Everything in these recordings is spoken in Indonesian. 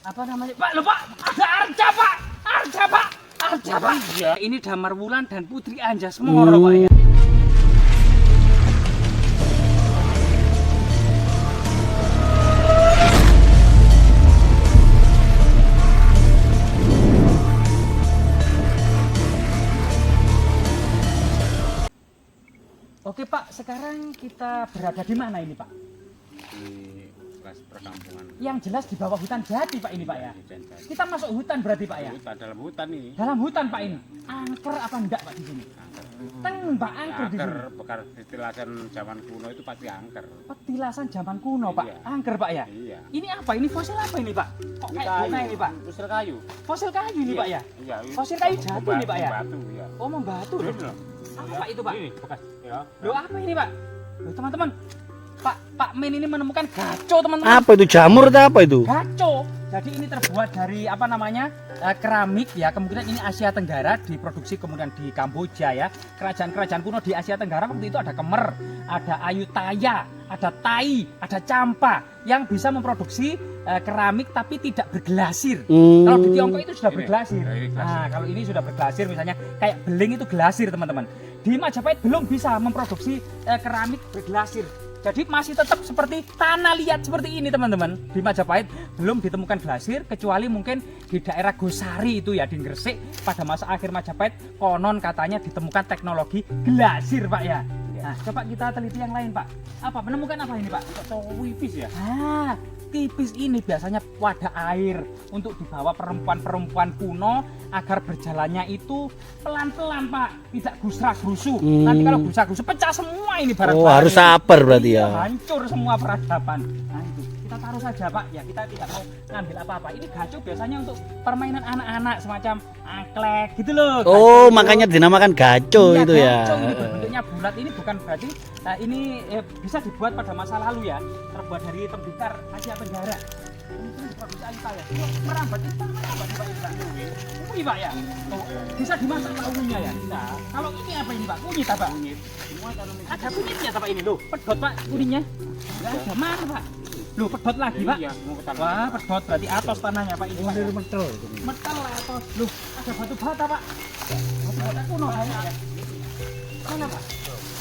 apa namanya? Pak, lupa ada arca, Pak. Arca, Pak. Arca, Pak. Ya, ini Damar Wulan dan Putri Anjasmara, Pak ya. Oke Pak, sekarang kita berada di mana ini Pak? Di bekas perkampungan. Yang jelas di bawah hutan jati Pak ini Pak ya? Kita masuk hutan berarti Pak ya? Hutan, dalam hutan ini. Dalam hutan Pak ini? Angker apa enggak Pak di sini? Tembak angker di sini? Bekas petilasan zaman kuno itu pasti angker. Petilasan zaman kuno Pak? Iya. Angker Pak ya? Iya. Ini apa? Ini fosil apa ini Pak? Kok kayak bunga ini Pak? Fosil kayu. Fosil kayu ini Iya. Pak ya? Iya. Fosil kayu jatuh ini Pak ya? Batu, iya. Oh membatu loh. Ini loh. Apa Pak itu Pak? Ini bekas. Ya. Loh apa ini Pak? Loh teman-teman, Pak Men ini menemukan gaco teman-teman. Apa itu, jamur atau apa itu? Gaco. Jadi ini terbuat dari apa namanya keramik ya. Kemungkinan ini Asia Tenggara, diproduksi kemudian di Kamboja ya. Kerajaan-kerajaan kuno di Asia Tenggara waktu itu ada Kemer, ada Ayutthaya, ada Tai, ada Champa yang bisa memproduksi keramik tapi tidak berglasir. Kalau di Tiongkok itu sudah Ini, berglasir. ini glasir. Nah kalau ini sudah berglasir, misalnya kayak beling itu glasir teman-teman. Di Majapahit belum bisa memproduksi keramik berglasir. Jadi masih tetap seperti tanah liat seperti ini teman-teman. Di Majapahit belum ditemukan glasir kecuali mungkin di daerah Gosari itu ya di Gresik pada masa akhir Majapahit konon katanya ditemukan teknologi glasir Pak ya. Nah coba kita teliti yang lain Pak. Apa menemukan apa ini Pak? Tipis ya. Tipis ini biasanya wadah air untuk dibawa perempuan-perempuan kuno agar berjalannya itu pelan-pelan Pak, tidak gusra-grusu. Nanti kalau gusra-grusu pecah semua ini barang-barang. Oh, harus sabar berarti ya. Hancur semua peradaban. Nah itu kita taruh saja Pak, ya kita tidak mau ngambil apa-apa. Ini gaco biasanya untuk permainan anak-anak semacam angklek gitu loh. Oh, Gaco makanya itu. dinamakan gaco Iya, itu ya. gaco ini bentuknya bulat, ini bukan berarti ini bisa dibuat pada masa lalu ya, terbuat dari tembikar Asia Tenggara. Mungkin diproduksi Ayutthaya. Merambat itu merambat Pak ini Pak. Kunyit Pak ya. Oh, bisa dimasak Pak uminya ya. Nah, kalau ini apa ini Pak? Kunyit apa? Kunyit. Semua ada kunyitnya Pak ini loh. Pedot Pak kuningnya. Enggak ada mana Pak? Loh, pedot lagi Pak. Iya, mau ke tanah. Wah, pedot berarti atos tanahnya Pak ini. Dari metal. Metal atos. Loh, ada batu bata Pak. Batu bata kuno banyak ya. Mana Pak?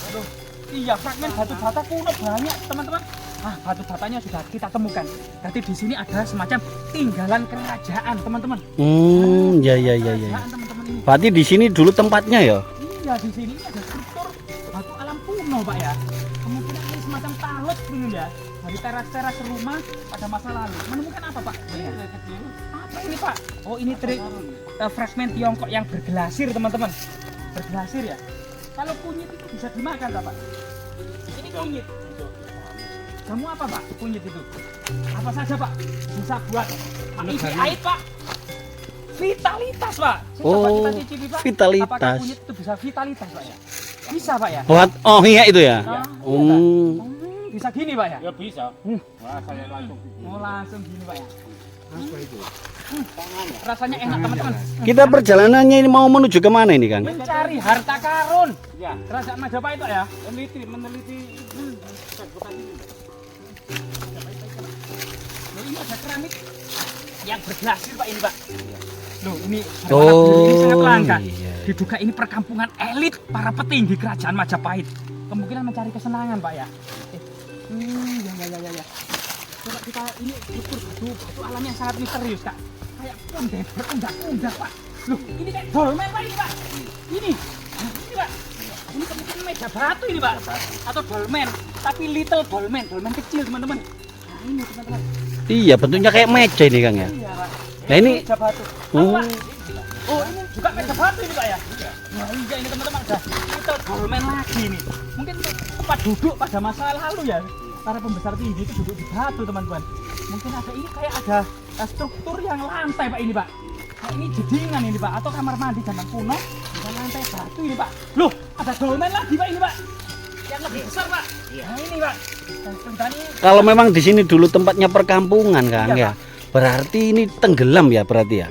Aduh. Iya, fragmen batu bata kuno banyak teman-teman. Batu batanya sudah kita temukan. Berarti di sini ada semacam tinggalan kerajaan teman-teman. Ya. Kerajaan teman-teman ini. Berarti di sini dulu tempatnya ya? Iya, di sini ada struktur batu alam kuno Pak ya. Kemungkinan ini semacam talut ini ya. Dari teras-teras rumah pada masa lalu. Menemukan apa Pak? Apa ini Pak? Oh ini fragmen Tiongkok yang berglasir teman-teman. Berglasir ya. Kalau kunyit itu bisa dimakan Pak? Ini kunyit. Kamu apa Pak? Kunyit itu? Apa saja Pak? Bisa buat aid Pak. Vitalitas Pak. Coba kita cicipi Pak. Vitalitas. Apakah kunyit itu bisa vitalitas Pak ya? Bisa Pak ya? Buat iya itu ya. Iya, Pak. Bisa gini Pak ya? Ya bisa. Wah, saya langsung. Oh langsung gini Pak ya? Apa itu? Rasanya enak teman-teman. Kita perjalanannya ini mau menuju ke mana ini Kang? Mencari harta karun. Ya, Kerajaan Majapahit Pak ya? meneliti bukan ini. Loh, ini ada keramik yang berglasir Pak ini Pak. Loh ini Oh, ini sangat langka. iya. Diduga ini perkampungan elit para petinggi kerajaan Majapahit. Kemungkinan mencari kesenangan Pak ya. Ya. Coba kita ini ukur batu alam yang sangat misterius Kak. Kayak berundak-undak Pak. Loh ini kayak dolmen Pak ini Pak. Ini Pak. Ini kemungkinan meja batu ini Pak. Atau dolmen. Tapi little dolmen kecil teman-teman. Nah ini teman-teman. Iya, bentuknya kayak meja ini Kang ya. Iya Pak. Nah, ini meja batu. Oh. Oh ini juga meja batu ini Pak ya? Wah iya ini teman-teman ada little dolmen lagi nih. Mungkin tempat duduk pada masa lalu ya. Para pembesar tinggi itu duduk di batu teman-teman. Mungkin ada ini kayak ada struktur yang lantai Pak ini Pak. Nah, ini jedingan ini Pak atau kamar mandi zaman kuno dengan lantai batu ini Pak. Loh ada dolmen lagi Pak ini Pak. Yang lebih besar Pak. Nah ini Pak. Dan ini kalau memang di sini dulu tempatnya perkampungan Kang Iya, ya. Berarti ini tenggelam ya berarti ya.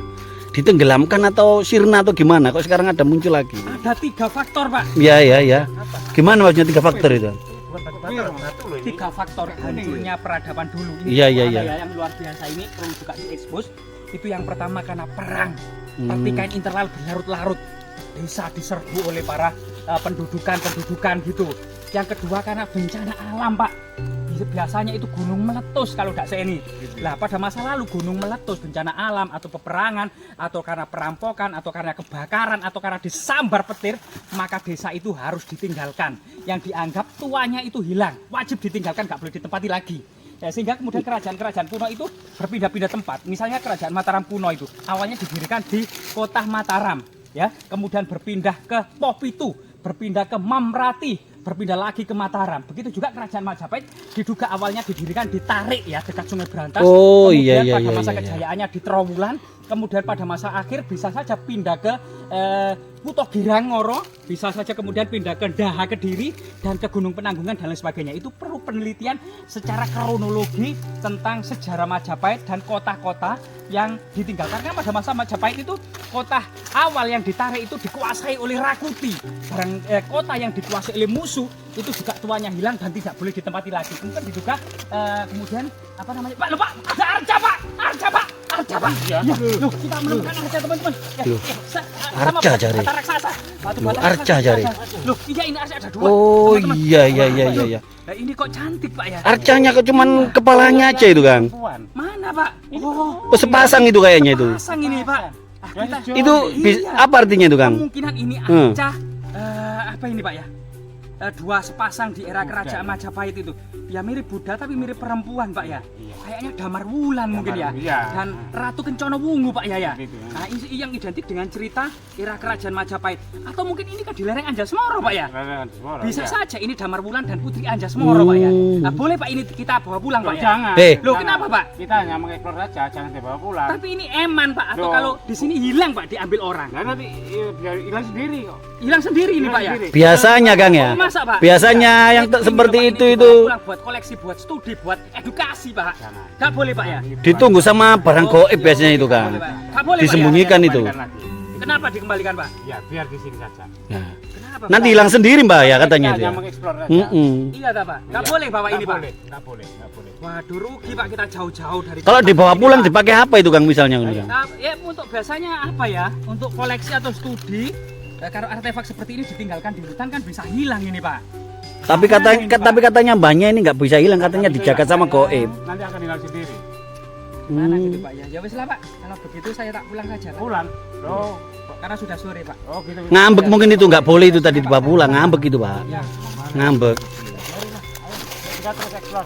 Ditenggelamkan atau sirna atau gimana? Kok sekarang ada muncul lagi? ada 3 faktor Pak. Ya. Gimana maksudnya 3 faktor itu? Buat batu Batu loh ini. 3 faktor hancurnya peradaban dulu. Ini Iya, iya, ada iya. ya, yang luar biasa ini perlu juga diekspos. Itu yang pertama karena perang. Hmm. Pertikaian internal berlarut-larut. Desa diserbu oleh para pendudukan gitu. Yang kedua karena bencana alam, Pak. Biasanya itu gunung meletus kalau tidak ini. Lah pada masa lalu gunung meletus, bencana alam atau peperangan atau karena perampokan atau karena kebakaran atau karena disambar petir, maka desa itu harus ditinggalkan. Yang dianggap tuanya itu hilang, wajib ditinggalkan, nggak boleh ditempati lagi. Ya, sehingga kemudian kerajaan-kerajaan kuno itu berpindah-pindah tempat. Misalnya kerajaan Mataram kuno itu awalnya didirikan di kota Mataram, ya, kemudian berpindah ke Popitu, berpindah ke Mamrati, berpindah lagi ke Mataram. Begitu juga kerajaan Majapahit diduga awalnya didirikan di Tarik ya, dekat Sungai Berantas. Oh, kemudian iya, pada iya, masa iya. kejayaannya di Trowulan, kemudian pada masa akhir bisa saja pindah ke Putogirangoro, bisa saja kemudian pindah ke Daha Kediri dan ke Gunung Penanggungan dan lain sebagainya. Itu perlu penelitian secara kronologi tentang sejarah Majapahit dan kota-kota yang ditinggalkan. Karena pada masa Majapahit itu kota awal yang ditarik itu dikuasai oleh Rakuti. Kota yang dikuasai oleh musuh itu juga tuanya hilang dan tidak boleh ditempati lagi. Mungkin diduga kemudian apa namanya? Pak, lupa ada Arca, Pak. Arca, Pak. Arca, Pak. Iya. Loh, kita menemukan Arca, teman-teman. Loh, Sama Arca jari. bata raksasa. Batu Loh, bata Arca raksasa. jari. Loh, iya ini Arca ada 2. Oh teman-teman. iya iya iya iya iya. Nah, ini kok cantik, Pak ya? Arcanya kok cuman kepalanya aja itu, Kang. Perempuan. Mana, Pak? Oh, Oh, sepasang itu kayaknya itu. pasang ini, Pak. Ah, Yang kita hijau. Itu Iya. apa artinya itu, Kang? kemungkinan ini Hmm. Arca apa ini, Pak ya? 2 sepasang di era kerajaan Majapahit itu. Ya mirip Buddha tapi mirip perempuan, Pak ya. Iya. Kayaknya Damar Wulan mungkin ya. Iya. Dan Ratu Kencono Wungu, Pak ya. Gitu, ya. Nah, ini yang identik dengan cerita era kerajaan Majapahit. Atau mungkin ini kan di lereng Anjasmara, Pak ya. Raden Suara, Bisa iya. saja ini Damar Wulan dan Putri Anjasmara, Pak ya. Hmm. Nah, boleh Pak ini kita bawa pulang, Pak ya. Jangan. Loh, kenapa, Pak? Kita hanya mengeksplor saja, jangan dibawa pulang. Tapi ini eman, Pak. Atau Loh. kalau di sini hilang, Pak, diambil orang. Nah, nanti biar hilang sendiri kok. Hilang sendiri ini, Hilang Pak ya. sendiri. Biasanya, Kang ya. Masa, Pak? Biasanya yang Itu seperti ini, itu Pak, ini itu dibawa pulang buat koleksi, buat studi, buat edukasi, Pak. Jangan. Nggak boleh, Pak ya. ditunggu sama barang goib biasanya itu, Kang. Nggak boleh, Pak. Nggak boleh, Pak, ya? Disembunyikan itu. Kembalikan lagi. Kenapa dikembalikan, Pak? Ya, biar di sini saja. Nah, Kenapa? Pak? nanti hilang sendiri, Mbak ya katanya Kita itu. hanya Ya. mengeksplor saja. Mm-mm. Iya, tak, Pak. Nggak Iya. boleh bawa ini, Nggak Pak. boleh, nggak boleh, nggak boleh. Waduh, rugi, Pak, kita jauh-jauh dari. Kalau kota dibawa ini, pulang Pak. dipakai apa itu, Kang, misalnya? Iya. Kang? Nah, ya untuk biasanya apa ya? Untuk koleksi atau studi. Kalau artefak seperti ini ditinggalkan di hutan kan bisa hilang ini, Pak. Tapi katanya mbahnya ini nggak bisa hilang, katanya dijaga sama goib. Nanti akan hilang sendiri. Mana Hmm. gitu, Pak ya? Ya wis lah, Pak. Kalau begitu saya tak pulang saja, Pak. Pulang. Oh, Karena sudah sore, Pak. oh gitu. Ngambek mungkin itu nggak boleh itu tadi dibawa pulang, ngambek itu, Pak. Ya. Ngambek. Kita terus eksplor.